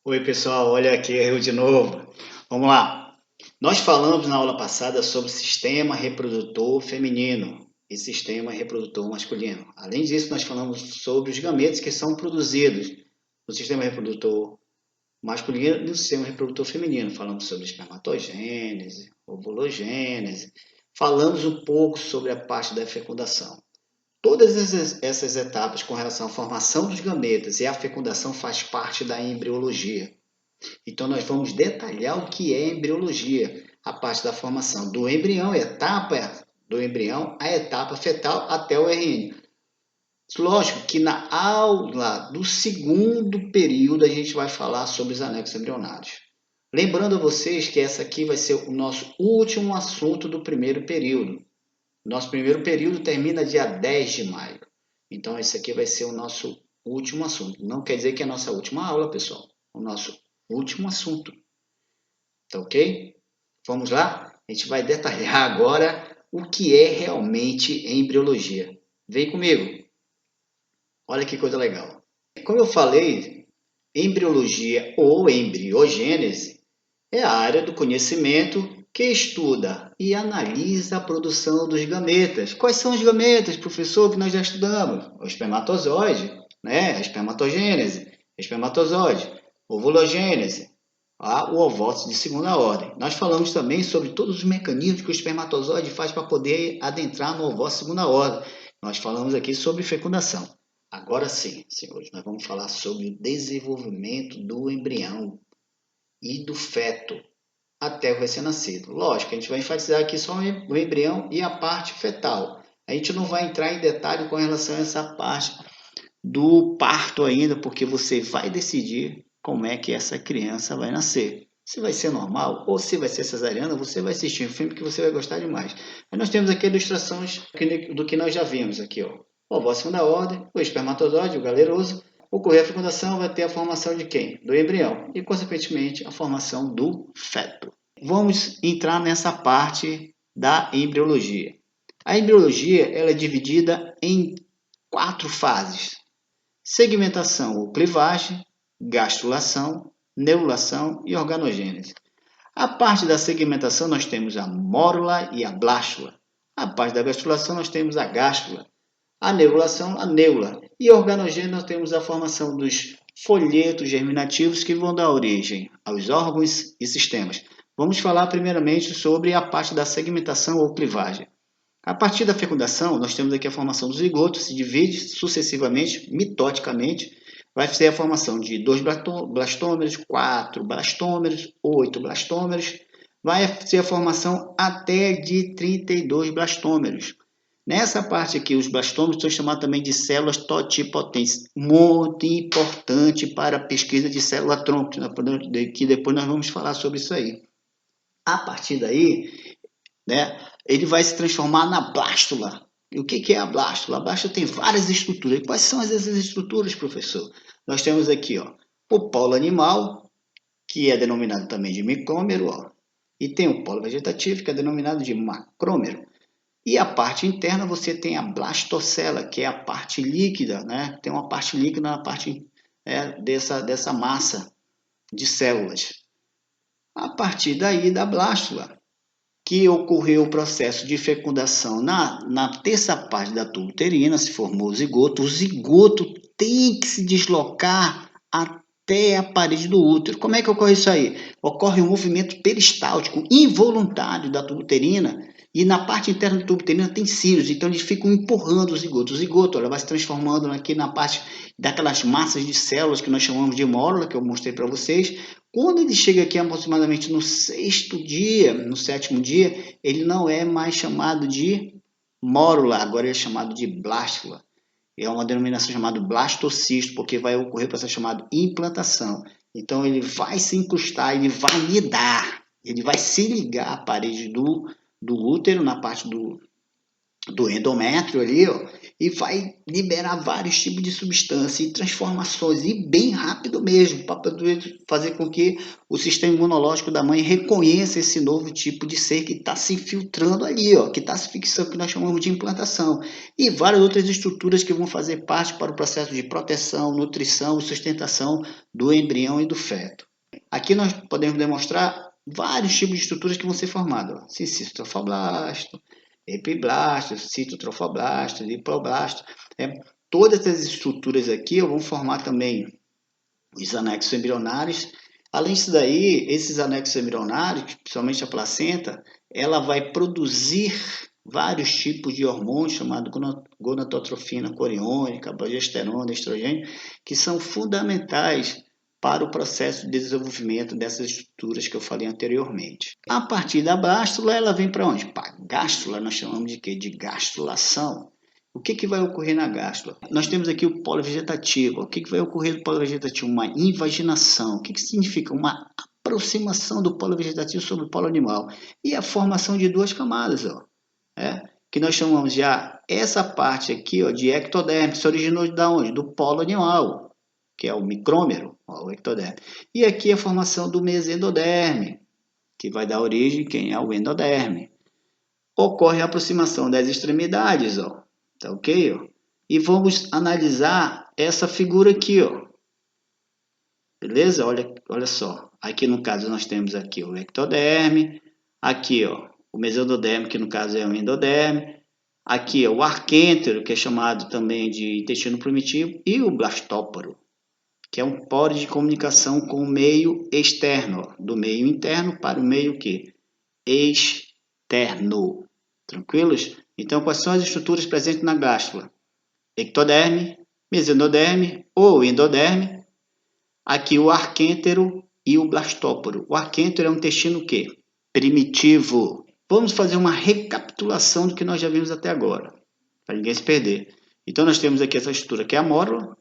Oi, pessoal, olha aqui eu de novo. Vamos lá. Nós falamos na aula passada sobre sistema reprodutor feminino e sistema reprodutor masculino. Além disso, nós falamos sobre os gametos que são produzidos no sistema reprodutor masculino e no sistema reprodutor feminino. Falamos sobre espermatogênese, ovulogênese. Falamos um pouco sobre a parte da fecundação. Todas essas etapas com relação à formação dos gametas e à fecundação faz parte da embriologia. Então, nós vamos detalhar o que é embriologia, a parte da formação do embrião, a etapa do embrião, a etapa fetal até o RN. Lógico que na aula do segundo período a gente vai falar sobre os anexos embrionários. Lembrando a vocês que essa aqui vai ser o nosso último assunto do primeiro período. Nosso primeiro período termina dia 10 de maio. Então, esse aqui vai ser o nosso último assunto. Não quer dizer que é a nossa última aula, pessoal. O nosso último assunto. Tá ok? Vamos lá? A gente vai detalhar agora o que é realmente embriologia. Vem comigo. Olha que coisa legal. Como eu falei, embriologia ou embriogênese é a área do conhecimento que estuda e analisa a produção dos gametas. Quais são os gametas, professor, que nós já estudamos? O espermatozoide, né? A espermatogênese, espermatozoide, ovulogênese, o ovócito de segunda ordem. Nós falamos também sobre todos os mecanismos que o espermatozoide faz para poder adentrar no ovócito de segunda ordem. Nós falamos aqui sobre fecundação. Agora sim, senhores, nós vamos falar sobre o desenvolvimento do embrião e do feto até o recém-nascido. Lógico, a gente vai enfatizar aqui só o embrião e a parte fetal. A gente não vai entrar em detalhe com relação a essa parte do parto ainda, porque você vai decidir como é que essa criança vai nascer. Se vai ser normal ou se vai ser cesariana, você vai assistir um filme que você vai gostar demais. Mas nós temos aqui ilustrações do que nós já vimos aqui, ó. O ovócito segunda ordem, o espermatozoide, o galeroso. Ocorrer a fecundação vai ter a formação de quem? Do embrião e, consequentemente, a formação do feto. Vamos entrar nessa parte da embriologia. A embriologia ela é dividida em 4 fases: segmentação ou clivagem, gastrulação, neurulação e organogênese. A parte da segmentação nós temos a mórula e a blástula. A parte da gastrulação nós temos a gástrula. A neurulação, a neula. E a organogênese nós temos a formação dos folhetos germinativos que vão dar origem aos órgãos e sistemas. Vamos falar primeiramente sobre a parte da segmentação ou clivagem. A partir da fecundação, nós temos aqui a formação do zigoto, se divide sucessivamente, mitoticamente, vai ser a formação de 2 blastômeros, 4 blastômeros, 8 blastômeros, vai ser a formação até de 32 blastômeros. Nessa parte aqui, os blastômeros são chamados também de células totipotentes, muito importante para a pesquisa de célula-tronco, que depois nós vamos falar sobre isso aí. A partir daí, né, ele vai se transformar na blástula. E o que é a blástula? A blástula tem várias estruturas. E quais são essas estruturas, professor? Nós temos aqui ó, o polo animal, que é denominado também de micômero, ó, e tem o polo vegetativo, que é denominado de macrômero. E a parte interna você tem a blastocela, que é a parte líquida, né? Tem uma parte líquida na parte dessa massa de células. A partir daí da blástula, que ocorreu o processo de fecundação na terça parte da tuba uterina, se formou o zigoto tem que se deslocar até a parede do útero. Como é que ocorre isso aí? Ocorre um movimento peristáltico involuntário da tuba uterina e na parte interna da tuba uterina tem cílios, então eles ficam empurrando o zigoto. O zigoto ela vai se transformando aqui na parte daquelas massas de células que nós chamamos de mórula, que eu mostrei para vocês. Quando ele chega aqui aproximadamente no sexto dia, no sétimo dia, ele não é mais chamado de mórula, agora ele é chamado de blástula. É uma denominação chamada blastocisto, porque vai ocorrer o processo chamado implantação. Então ele vai se incrustar, ele vai nidar, ele vai se ligar à parede do útero, na parte do endométrio ali, ó, e vai liberar vários tipos de substância e transformações, e bem rápido mesmo, para poder fazer com que o sistema imunológico da mãe reconheça esse novo tipo de ser que está se filtrando ali, ó, que está se fixando, que nós chamamos de implantação, e várias outras estruturas que vão fazer parte para o processo de proteção, nutrição e sustentação do embrião e do feto. Aqui nós podemos demonstrar vários tipos de estruturas que vão ser formadas, cistotrofoblasto, epiblasto, citotrofoblasto, diploblasto. Todas essas estruturas aqui vão formar também os anexos embrionários. Além disso daí, esses anexos embrionários, principalmente a placenta, ela vai produzir vários tipos de hormônios chamados gonadotrofina coriônica, progesterona, estrogênio, que são fundamentais para o processo de desenvolvimento dessas estruturas que eu falei anteriormente. A partir da blástula, ela vem para onde? Para a gástula, nós chamamos de quê? De gastrulação. O que vai ocorrer na gástula? Nós temos aqui o polo vegetativo. O que vai ocorrer no polo vegetativo? Uma invaginação. O que significa? Uma aproximação do polo vegetativo sobre o polo animal. E a formação de duas camadas, ó, que nós chamamos já essa parte aqui, ó, de ectoderme, que se originou de onde? Do polo animal, que é o micrômero, ó, o ectoderme. E aqui a formação do mesendoderme, que vai dar origem quem é o endoderme. Ocorre a aproximação das extremidades, ó. Tá ok? Ó? E vamos analisar essa figura aqui, ó. Beleza? Olha só. Aqui no caso nós temos aqui o ectoderme, aqui ó, o mesendoderme, que no caso é o endoderme, aqui ó, o arquêntero, que é chamado também de intestino primitivo, e o blastóporo, que é um poro de comunicação com o meio externo, ó, do meio interno para o meio que? Externo. Tranquilos? Então, quais são as estruturas presentes na gástula? Ectoderme, mesendoderme ou endoderme. Aqui o arquêntero e o blastóporo. O arquêntero é um intestino quê? Primitivo. Vamos fazer uma recapitulação do que nós já vimos até agora, para ninguém se perder. Então, nós temos aqui essa estrutura que é a mórula,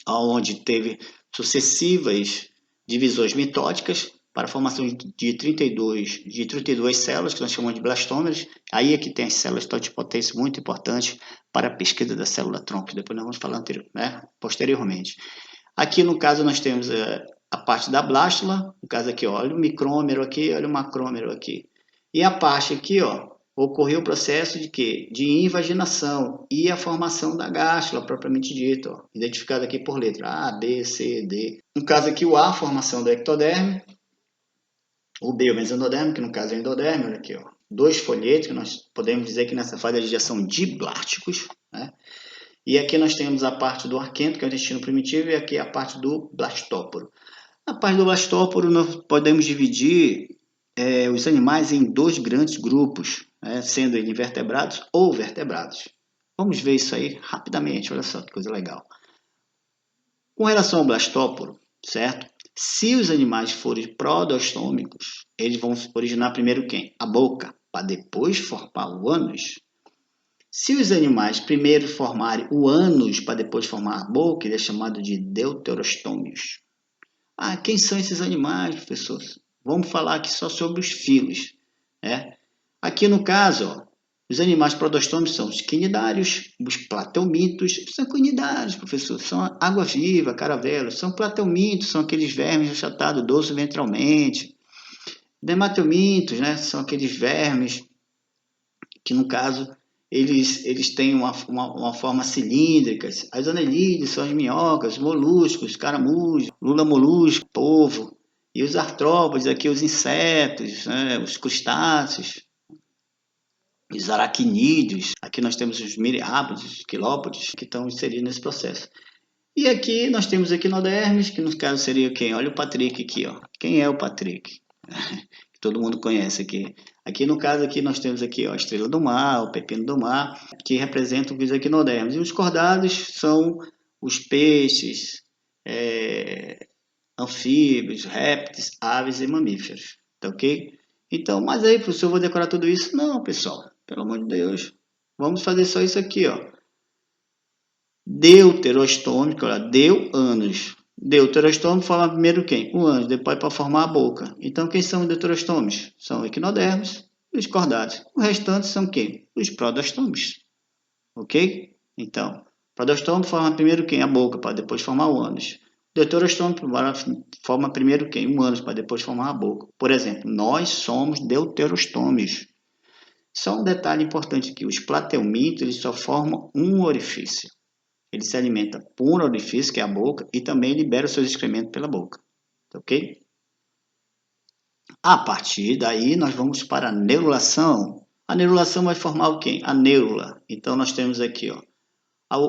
onde teve sucessivas divisões mitóticas, para a formação de 32 células, que nós chamamos de blastômeros. Aí é que tem as células totipotentes muito importantes para a pesquisa da célula-tronco. Depois nós vamos falar posteriormente. Aqui, no caso, nós temos a parte da blástula. No caso aqui, ó, olha o micrômero aqui, olha o macrômero aqui. E a parte aqui, ó, ocorreu o processo de quê? De invaginação e a formação da gástula, propriamente dita, ó, identificada aqui por letra A, B, C, D. No caso aqui, o A, a formação do ectoderme. O B, o mesendoderme, que no caso é o endoderme, olha aqui, ó. Dois folhetos, que nós podemos dizer que nessa fase eles já são diblásticos, né? E aqui nós temos a parte do arquêntero, que é o intestino primitivo, e aqui a parte do blastóporo. A parte do blastóporo nós podemos dividir os animais em dois grandes grupos, sendo eles invertebrados ou vertebrados. Vamos ver isso aí rapidamente, olha só que coisa legal. Com relação ao blastóporo, certo? Se os animais forem prodostômicos, eles vão originar primeiro quem? A boca, para depois formar o ânus. Se os animais primeiro formarem o ânus para depois formar a boca, ele é chamado de deuterostômios. Ah, quem são esses animais, professor? Vamos falar aqui só sobre os filos. Aqui no caso, ó, os animais prodostômicos são os quinidários, os plateumintos. São quinidários, professor, são água-viva, caravelos. São plateumintos, são aqueles vermes achatados, doce ventralmente. Dermateumintos, né, são aqueles vermes que, no caso, eles têm uma forma cilíndrica. As anelídeos são as minhocas, moluscos, caramujos, lula molusco, polvo. E os artrópodes, aqui os insetos, né, os crustáceos, os aracnídeos. Aqui nós temos os miriápodes, os quilópodes, que estão inseridos nesse processo. E aqui nós temos equinodermes, que no caso seria quem? Olha o Patrick aqui, ó. Quem é o Patrick? Que todo mundo conhece aqui. Aqui no caso aqui nós temos aqui, ó, a estrela do mar, o pepino do mar, que representam os equinodermes. E os cordados são os peixes, anfíbios, répteis, aves e mamíferos. Tá ok? Então, mas aí, professor, eu vou decorar tudo isso? Não, pessoal. Pelo amor de Deus. Vamos fazer só isso aqui, ó. Deuterostômico, ó, deu ânus. Deuterostômico forma primeiro quem? O ânus, depois para formar a boca. Então, quem são os deuterostômicos? São equinodermos e os cordados. O restante são quem? Os protostomes. Ok? Então, protostome forma primeiro quem? A boca, para depois formar o ânus. Deuterostome forma primeiro quem? O ânus, para depois formar a boca. Por exemplo, nós somos deuterostomes. Só um detalhe importante aqui, os plateumintos eles só formam um orifício. Ele se alimenta por um orifício, que é a boca, e também libera os seus excrementos pela boca. Ok? A partir daí, nós vamos para a neurulação. A neurulação vai formar o quê? A neurula. Então, nós temos aqui, ó,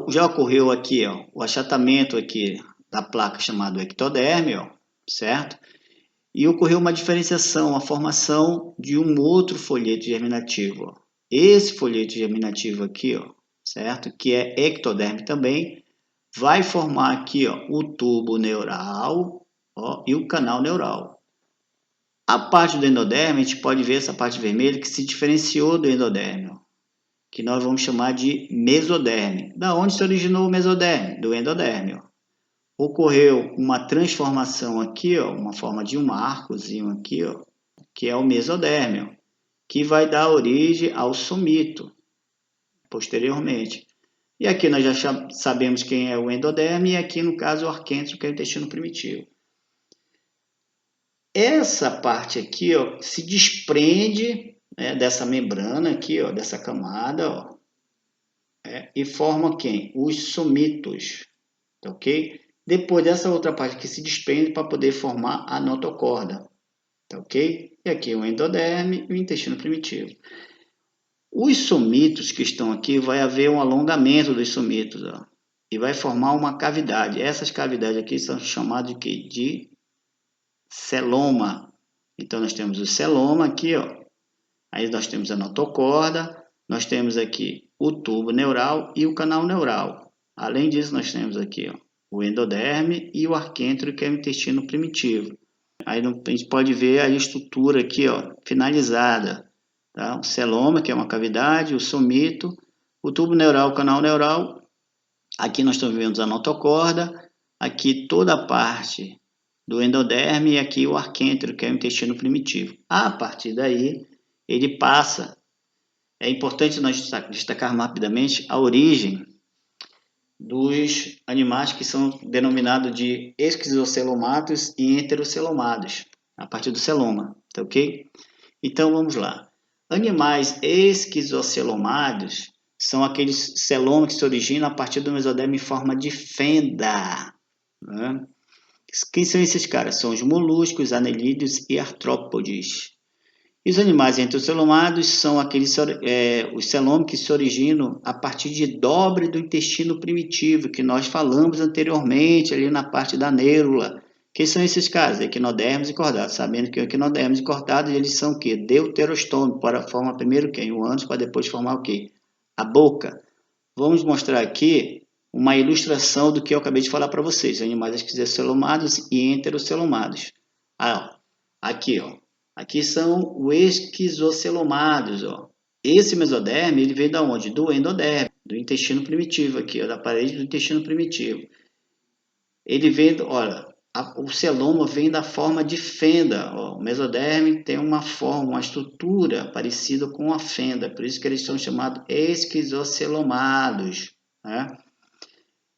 já ocorreu aqui, ó, o achatamento aqui da placa chamada ectoderme, ó, certo? E ocorreu uma diferenciação, a formação de um outro folheto germinativo. Ó. Esse folheto germinativo aqui, ó, certo? Que é ectoderme também, vai formar aqui, ó, o tubo neural, ó, e o canal neural. A parte do endoderme, a gente pode ver essa parte vermelha que se diferenciou do endoderme, ó, que nós vamos chamar de mesoderme. Da onde se originou o mesoderme? Do endoderme. Ó. Ocorreu uma transformação aqui, ó, uma forma de um arcozinho aqui, ó, que é o mesoderme, ó, que vai dar origem ao somito, posteriormente. E aqui nós já sabemos quem é o endoderme, e aqui no caso o arquêntrio, que é o intestino primitivo. Essa parte aqui, ó, se desprende, né, dessa membrana aqui, ó, dessa camada, ó, e forma quem? Os somitos, tá ok? Depois dessa outra parte que se desprende para poder formar a notocorda, tá ok? E aqui o endoderme e o intestino primitivo. Os somitos que estão aqui, vai haver um alongamento dos somitos, ó, e vai formar uma cavidade. Essas cavidades aqui são chamadas de quê? De celoma. Então, nós temos o celoma aqui, ó. Aí nós temos a notocorda, nós temos aqui o tubo neural e o canal neural. Além disso, nós temos aqui, ó, o endoderme e o arquêntrio, que é o intestino primitivo. Aí a gente pode ver a estrutura aqui, ó, finalizada. Tá? O celoma, que é uma cavidade, o somito, o tubo neural, o canal neural. Aqui nós estamos vendo a notocorda, aqui toda a parte do endoderme e aqui o arquêntrio, que é o intestino primitivo. A partir daí, ele passa. É importante nós destacarmos rapidamente a origem dos animais que são denominados de esquizocelomatos e enterocelomados, a partir do celoma, tá ok? Então vamos lá. Animais esquizocelomados são aqueles celomas que se originam a partir do mesoderme em forma de fenda. Né? Quem são esses caras? São os moluscos, anelídeos e artrópodes. E os animais enterocelomados são aqueles os celomos que se originam a partir de dobre do intestino primitivo, que nós falamos anteriormente ali na parte da neurula. Quem são esses caras? Equinodermos e cordados. Sabendo que o equinodermos e cordados, eles são o quê? Deuterostome, para formar primeiro quem? O ânus, para depois formar o quê? A boca. Vamos mostrar aqui uma ilustração do que eu acabei de falar para vocês. Animais esquizocelomados e enterocelomados. Aqui, ó. Aqui são os esquizocelomados, ó. Esse mesoderme, ele vem da onde? Do endoderme, do intestino primitivo aqui, ó, da parede do intestino primitivo. Ele vem, olha, o celoma vem da forma de fenda, ó. O mesoderme tem uma forma, uma estrutura parecida com a fenda, por isso que eles são chamados esquizocelomados, né?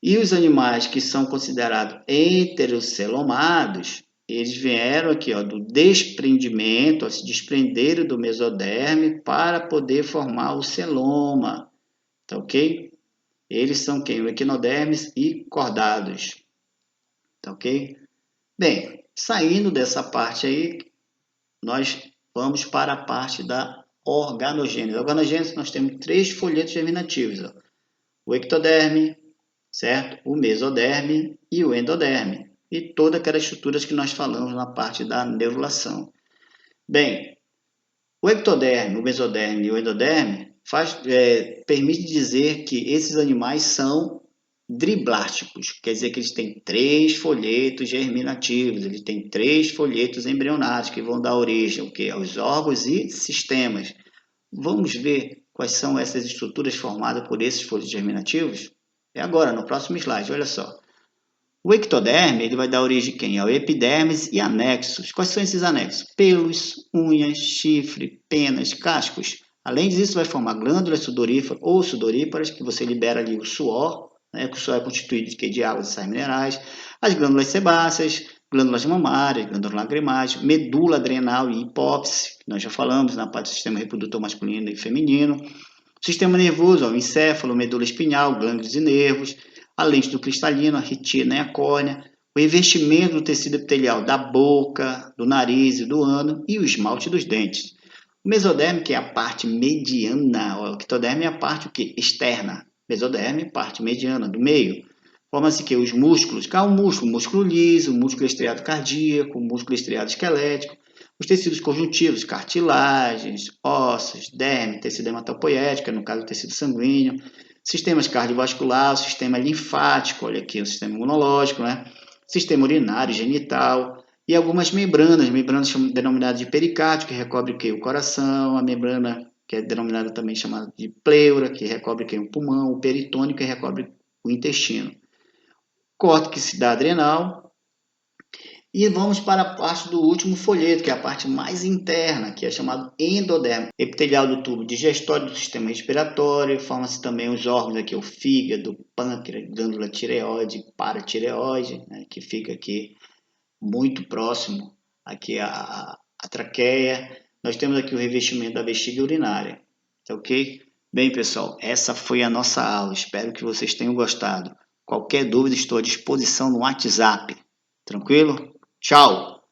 E os animais que são considerados enterocelomados, eles vieram aqui, ó, do desprendimento, ó, se desprenderam do mesoderme para poder formar o celoma, tá ok? Eles são quem? O equinodermes e cordados, tá ok? Bem, saindo dessa parte aí, nós vamos para a parte da organogênese. A organogênese nós temos 3 folhetos germinativos, ó. O ectoderme, certo? O mesoderme e o endoderme. E todas aquelas estruturas que nós falamos na parte da neurulação. Bem, o ectoderme, o mesoderme e o endoderme permite dizer que esses animais são driblásticos, quer dizer que eles têm 3 folhetos germinativos, eles têm 3 folhetos embrionários que vão dar origem ao quê? Aos órgãos e sistemas. Vamos ver quais são essas estruturas formadas por esses folhetos germinativos? É agora, no próximo slide, olha só. O ectoderme, ele vai dar origem quem? Ao epidermes e anexos. Quais são esses anexos? Pelos, unhas, chifre, penas, cascos. Além disso, vai formar glândulas sudoríferas ou sudoríparas, que você libera ali o suor, né, que o suor é constituído de águas e sais minerais. As glândulas sebáceas, glândulas mamárias, glândulas lacrimais, medula adrenal e hipófise, que nós já falamos na parte do sistema reprodutor masculino e feminino. Sistema nervoso, o encéfalo, medula espinhal, glândulas e nervos, a lente do cristalino, a retina e a córnea, o revestimento do tecido epitelial da boca, do nariz e do ano e o esmalte dos dentes. O mesoderme, que é a parte mediana, o ectoderme é a parte externa, mesoderme, parte mediana, do meio. Forma-se que os músculos, cá o músculo liso, o músculo estriado cardíaco, o músculo estriado esquelético, os tecidos conjuntivos, cartilagens, ossos, derme, tecido hematopoético, no caso do tecido sanguíneo, sistemas cardiovascular, o sistema linfático, olha aqui, o sistema imunológico, né? Sistema urinário, genital, e algumas membranas denominadas de pericárdio, que recobre o coração, a membrana que é denominada também chamada de pleura, que recobre o pulmão, o peritônio, que recobre o intestino. Córtex da adrenal. E vamos para a parte do último folheto, que é a parte mais interna, que é chamado endodermo. Epitelial do tubo digestório do sistema respiratório, forma-se também os órgãos aqui, o fígado, pâncreas, glândula tireoide, paratireoide, né, que fica aqui muito próximo aqui a traqueia. Nós temos aqui o revestimento da bexiga urinária, tá ok? Bem, pessoal, essa foi a nossa aula. Espero que vocês tenham gostado. Qualquer dúvida, estou à disposição no WhatsApp. Tranquilo? Tchau!